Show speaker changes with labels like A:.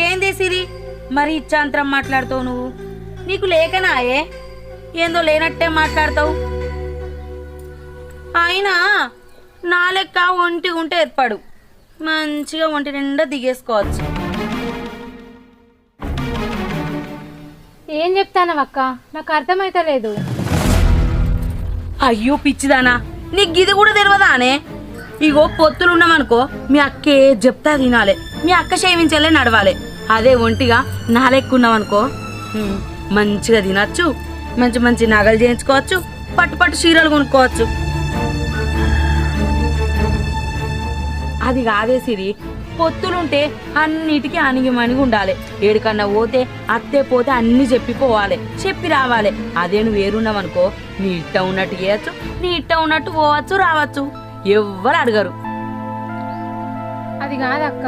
A: ఏంది సిరి మరి ఇచ్చాంతరం మాట్లాడతావు నువ్వు? నీకు లేకనాయే ఏందో లేనట్టే మాట్లాడతావు. అయినా నా లెక్క ఒంటి ఉంటే ఏర్పాడు మంచిగా ఒంటి నిండా దిగేసుకోవచ్చు.
B: ఏం చెప్తానవక్క, నాకు అర్థమైతలేదు.
A: అయ్యో పిచ్చిదానా, నీకు గిది కూడా తెలియదా అనే? ఇగో పొత్తులు ఉన్నామనుకో మీ అక్కే చెప్తా తినాలి, మీ అక్క సేవించాలే నడవాలి. అదే ఒంటిగా నా లెక్క ఉన్నామనుకో మంచిగా తినచ్చు, మంచి మంచి నగలు చేయించుకోవచ్చు, పట్టు పట్టు చీరలు కొనుక్కోవచ్చు. అది కాదే సిరి, పొత్తులుంటే అన్నిటికీ అణిగిమణిగి ఉండాలి. ఏడికన్నా పోతే అత్తే పోతే అన్ని చెప్పిపోవాలి, చెప్పి రావాలి. అదే నువ్వు వేరున్నావనుకో నీ ఇట్ట ఉన్నట్టు చేయొచ్చు, నీ ఇట్ట ఉన్నట్టు పోవచ్చు రావచ్చు, ఎవ్వరు అడగరు.
B: అది కాదక్క,